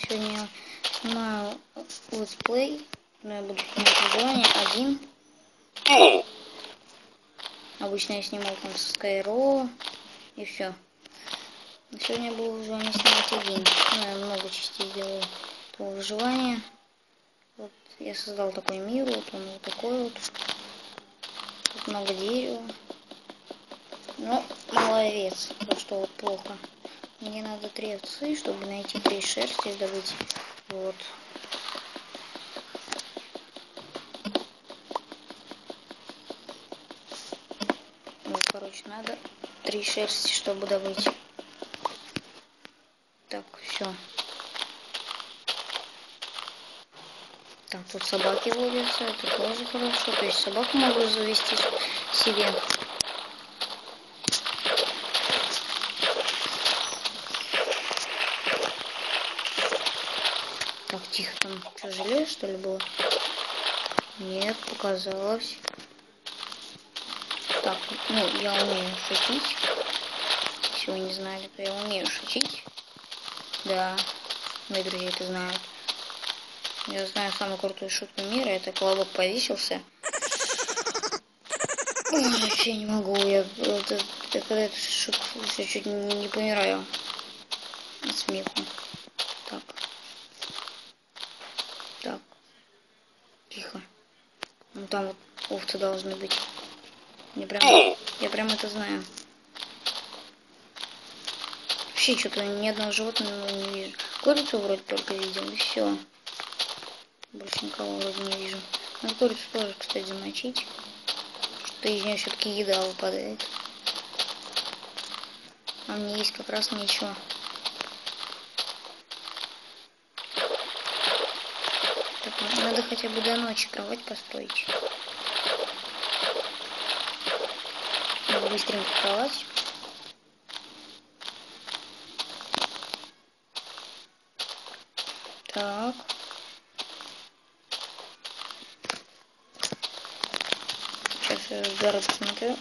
Сегодня я снимаю летсплей, но я буду снимать выживание один. Обычно я снимал там со Skyro и все. Но сегодня я буду выживание снимать один. Ну, я много частей сделаю этого выживания. Вот я создал такой мир, вот он вот такой вот. Тут много дерева. Но мало овец, так что вот плохо. Мне надо 3 овцы, чтобы найти 3 шерсти и добыть. Вот. Вот, короче, надо 3 шерсти, чтобы добыть. Так, все. Так, тут собаки водятся, это тоже хорошо. То есть собаку могу завести себе. Так, тихо, там что, желе, что ли, было? Нет, показалось. Так, ну, я умею шутить. Если вы не знали, то я умею шутить. Да, мои друзья это знают. Я знаю самую крутую шутку мира, это колобок повесился. Ой, вообще не могу, я когда эту шутку слушаю, чуть не помираю от смеху. Так. Так. Тихо. Ну там вот овцы должны быть. Я прям это знаю. Вообще что-то ни одного животного не вижу. Курицу вроде только видел, и все. Больше никого вроде не вижу. Надо курицу тоже, кстати, замочить. Что из нее все-таки еда выпадает. А мне есть как раз ничего. Так, надо хотя бы до ночи кровать построить. Надо быстренько кровать. Так. Сейчас я в город посмотрю.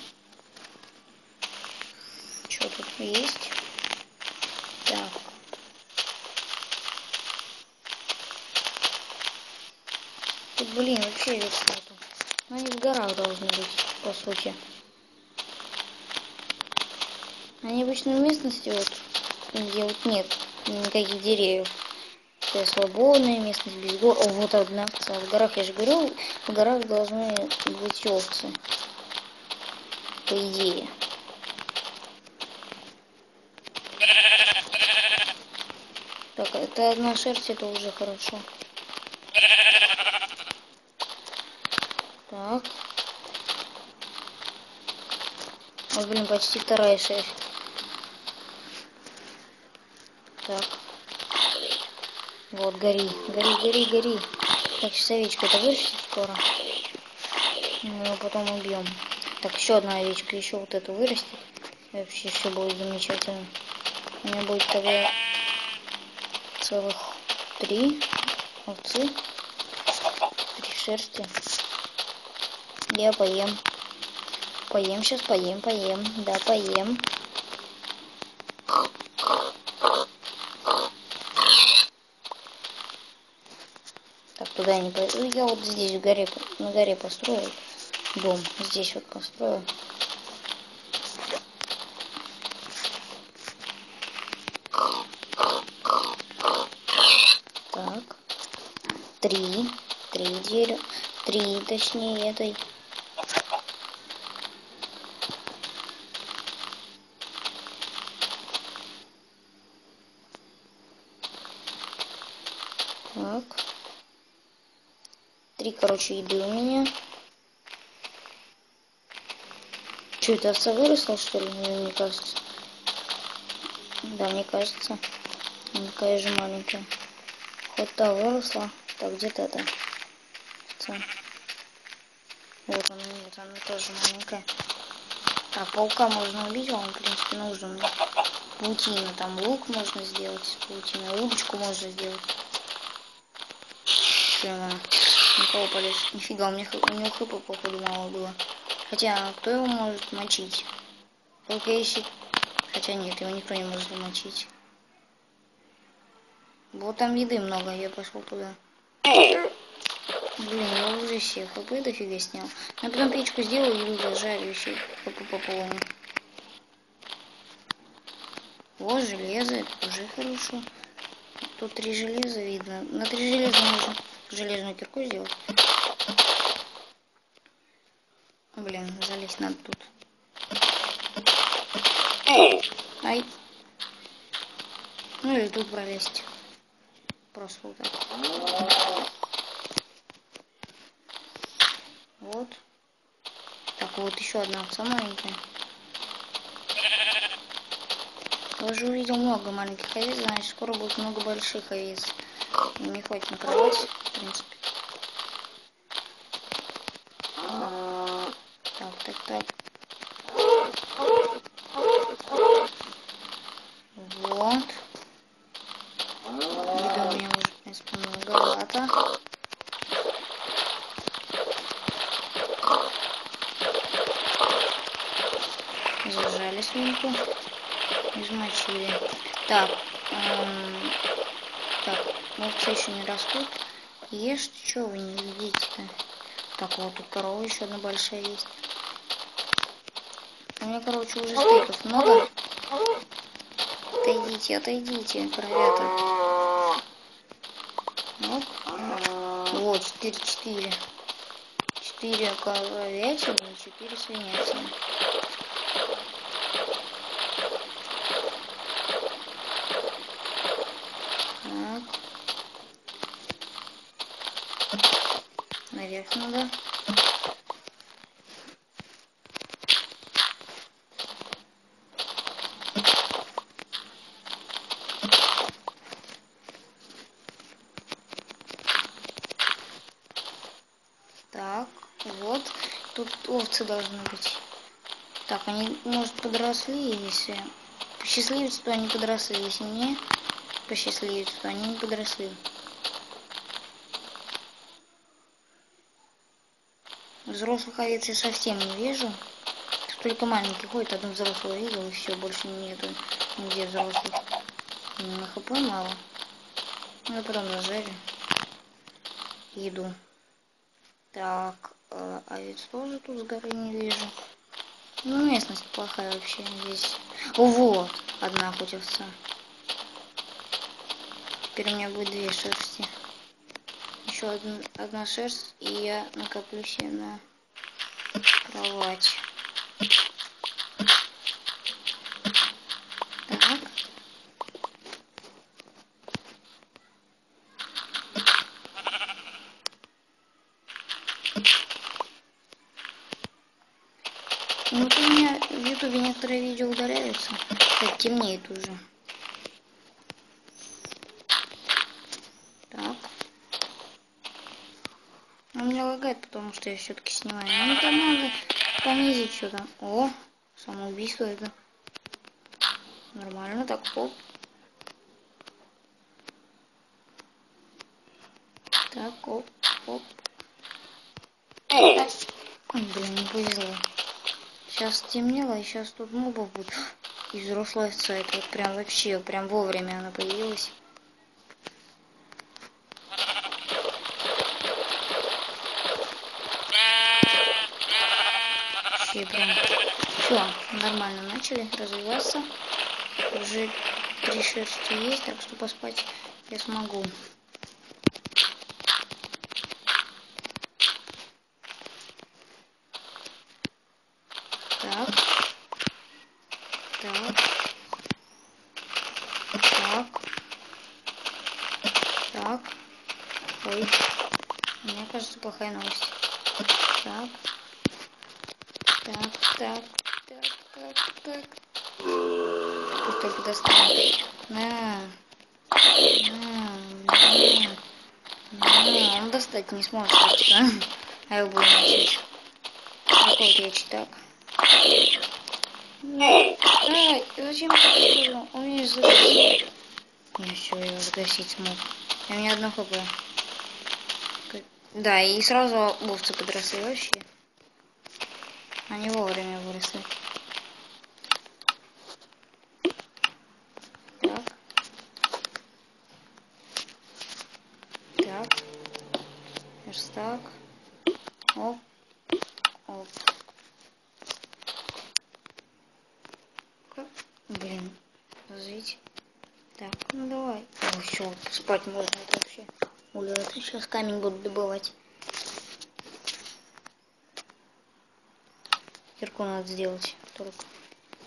Что тут есть? Так. Тут, блин, вообще овец нету. Но они в горах должны быть, по сути. Они обычно в местности, вот, где вот нет никаких деревьев. Это свободная местность, без гор. О, вот одна овца. В горах, я же говорю, в горах должны быть овцы. По идее. Так, это одна шерсть, это уже хорошо. Так. Вот, блин, почти 2 шерсть. Так. Вот, гори. Гори, гори, гори. Так, сейчас овечка это вырастет скоро. Мы его потом убьем. Так, еще одна овечка, еще вот эту вырастет. И вообще все будет замечательно. У меня будет тогда целых 3 овцы. 3 шерсти. Я поем. Поем сейчас, поем. Да, поем. Так, туда не пойду. Я вот здесь в горе, на горе построю дом. Здесь вот построю. Так. 3 дерева. 3, точнее, этой. Так. 3, короче, еды у меня. Что, это овца выросла, что ли? Мне кажется. Да, мне кажется. Она такая же маленькая. Вот та выросла. Так, где-то это овца. Вот она, нет, она тоже маленькая. Так, паука можно убить, он, в принципе, нужен мне. Паутина, там лук можно сделать с паутиной, удочку можно сделать. Прямо никого полез. Нифига, у него хп, походу, мало было. Хотя, кто его может мочить? Только если... Хотя нет, его никто не может замочить. Вот там еды много, я пошел туда. Блин, я уже все хп дофига снял. Я потом печку сделаю, еду зажарю еще по полной. Вот железо, это уже хорошо. Тут 3 железа видно. На 3 железа можно железную кирку сделать. Блин, залезть надо тут. Ай. Ну или тут пролезть. Просто вот так. Вот. Так, вот еще одна овца маленькая. Я уже увидел много маленьких овец, значит скоро будет много больших овец. И не хватит на кровать, в принципе. Так. Вот. Еды у меня уже, в принципе, многовато. Зажали свинку. Измочили. Так. Так, овцы еще не растут. Ешьте, что вы не едите-то? Так, вот тут корова еще одна большая есть. У меня, короче, уже стейков много. Отойдите, коровята. Вот. Вот, 4. 4 коровятины и 4 свинятины. Так. Наверх надо. Так, вот. Тут овцы должны быть. Так, они, может, подросли, если... Посчастливится, то они подросли. Если не посчастливится, то они не подросли. Взрослых овец я совсем не вижу. Только маленький ходит, одну взрослую видел, и все, больше нету нигде взрослых. На хп мало. Ну, я потом зажарю. Еду. Так, овец тоже тут с горы не вижу. Ну, местность плохая вообще здесь. О, вот, одна хоть овца. Теперь у меня будет 2 шерсти. Еще одна шерсть, и я накоплю себе на кровать. Так. Ну, вот у меня в ютубе некоторые видео удаляются. Так, темнеет уже. Так. У меня лагает, потому что я все-таки снимаю. Ну, там надо понизить что-то. О, самоубийство это. Нормально, так, оп. Так, оп. Ой, блин, не повезло. Сейчас стемнело, и сейчас тут мобов будет. И взрослая овца, это вот прям вообще, прям вовремя она появилась. Вообще прям... Все, нормально начали развиваться. Уже 3 шерсти есть, так что поспать я смогу. Так. Ой. Мне кажется, плохая новость. Так. Пусть только достанет. Он достать не сможет, да? А я буду мочить. Какой речь, так. Ай, зачем я так сделал? Он меня загасил. Не, все, я его загасить смог. У меня одно хп. Да, и сразу овцы подросли вообще. Они вовремя выросли. Так. Так. Верстак. Оп. Оп. Блин. Развить. Так, ну давай. О, все, спать можно это вообще. Улет. Сейчас камень буду добывать. Кирку надо сделать только.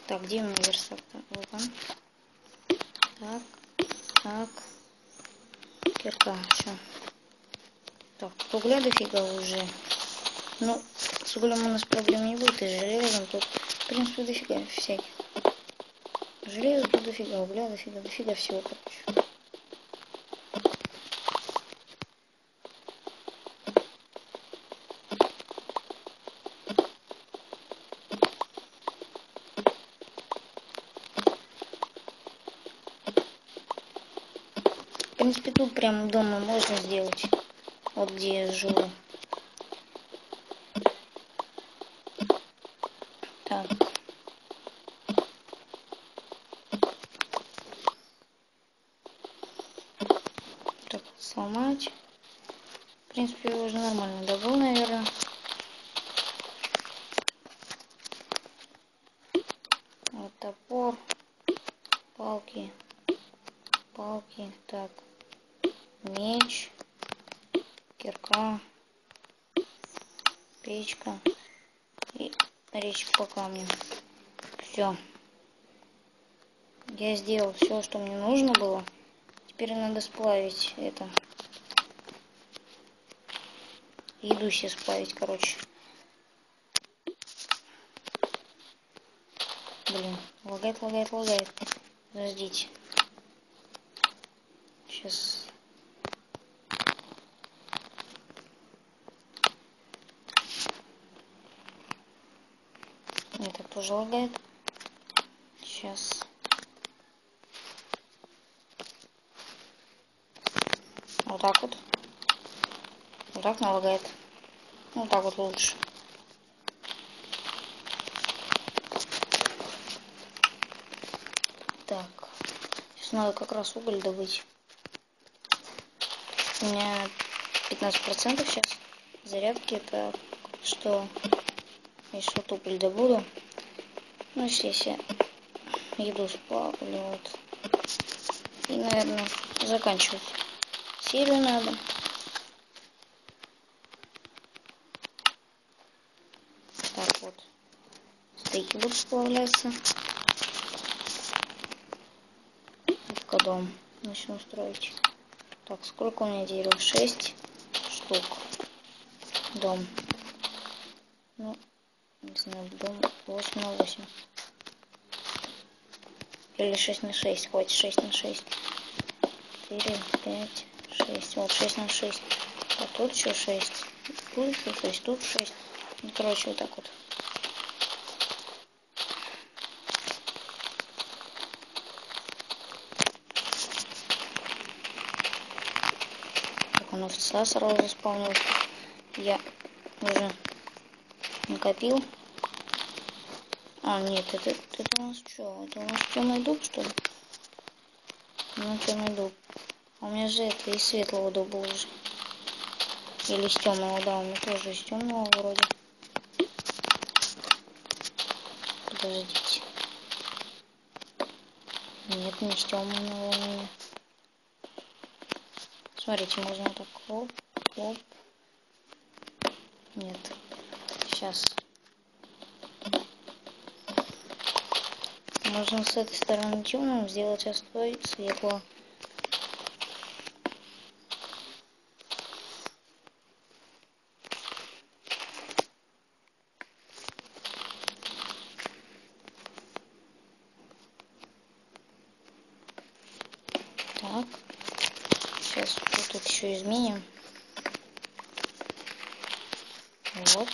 Так, где у меня верстак-то? Вот он. Так. Так. Кирка. Все. Так, угля дофига уже. Ну, с углем у нас проблем не будет. И с железом тут, в принципе, дофига всяких. Железо тут дофига, угля дофига всего, короче. В принципе, тут прям дома можно сделать. Вот где я живу. Так. Так, сломать. В принципе, его уже нормально добыл, наверное. Вот топор. Палки. Палки. Так. Меч. Кирка. Печка. И речь по камню. Все. Я сделал все, что мне нужно было. Теперь надо сплавить это. Еду себе сплавить, короче. Блин, лагает. Подождите. Сейчас. Это тоже лагает. Сейчас. Вот так вот. Вот так налагает. Вот так вот лучше. Так. Сейчас надо как раз уголь добыть. У меня 15% сейчас зарядки. Так что если вот уголь добуду. Ну, если я еду сплавлю, вот. И, наверное, заканчивать серию надо. Так вот. Стейки будут сплавляться. Пока дом начну строить. Так, сколько у меня дерева? 6 штук. Дом. Ну, не знаю, дом 8 на 8. Или 6 на 6. Хватит 6 на 6. 4, 5, 6. Вот 6 на 6. А тут еще 6. Тут еще 6. Тут 6. Ну, короче, вот так вот. Так, он овца сразу заспавнился. Я уже накопил. А, нет, это у нас что? Это у нас темный дуб, что ли? Ну, темный дуб. А у меня же это из светлого дуба уже. Или из темного, да, у меня тоже из темного вроде. Подождите. Нет, не из темного у меня. Смотрите, можно вот так хлоп, хлоп. Нет. Сейчас. Можно с этой стороны темным сделать, а с той светло. Так. Сейчас тут еще изменим. Вот.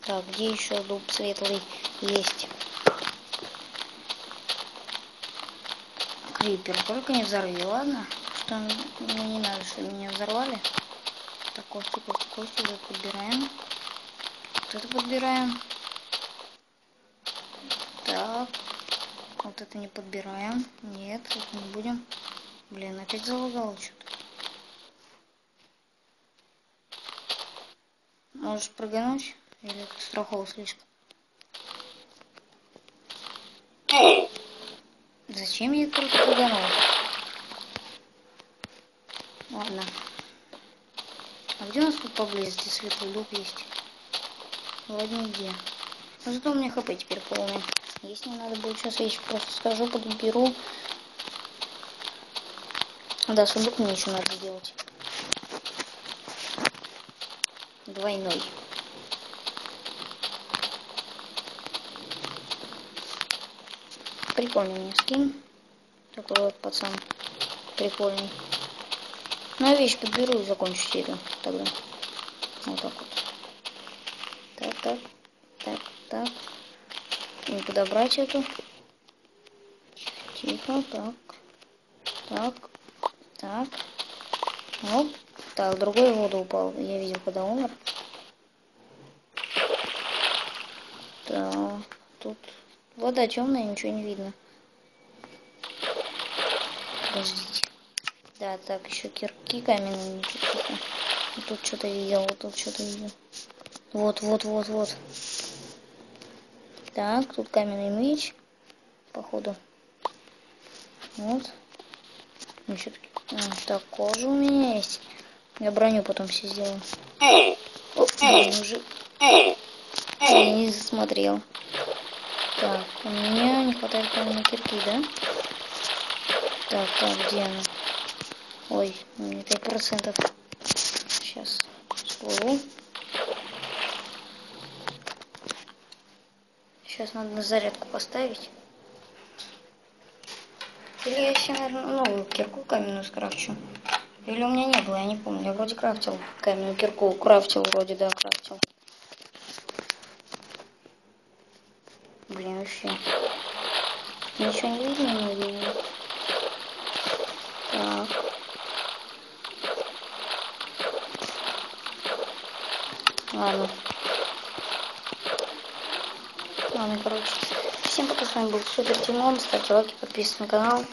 Так, где еще дуб светлый есть? Крипер, только не взорви, ладно? Что мне не надо, чтобы меня взорвали. Так, кости, вот подбираем. Вот это подбираем. Так. Оп. Вот это не подбираем. Нет, это не будем. Блин, опять залагало что-то. Можешь прыгнуть? Или это страхово слишком? Зачем я круто прыганул? Ладно. А где у нас тут поблизости светлый дуб есть? Вроде нигде. Но зато у меня хп теперь полный. Если не надо будет сейчас, я еще просто скажу, подберу. Да, сундук мне еще надо сделать. Двойной. Прикольный у меня скин. Такой вот пацан. Прикольный. Ну, я вещь подберу и закончу серию тогда. Вот так вот. Так. Так. И подобрать эту. Тихо, так. Оп. Так, другой в воду упал. Я видел, когда умер. Так, тут вода темная, ничего не видно. Подождите. Да, так, еще кирки каменные. Вот тут что-то видел, вот тут что-то видел. Вот. Так, тут каменный меч. Походу. Вот. Еще так, кожа у меня есть. Я броню потом все сделаю. О, блин, уже... Я не засмотрел. Так, у меня не хватает каменной кирки, да? Так, где она? Ой, у меня 5%. Сейчас всплыву. Сейчас надо на зарядку поставить. Или я еще, наверное, новую кирку каменную скрафчу. Или у меня не было, я не помню. Я вроде крафтил каменную кирку. Крафтил. Блин, вообще. Ничего не видно. Так. Ладно, короче. Всем пока, с вами был Супер Тимон. Ставьте лайки, подписывайтесь на канал.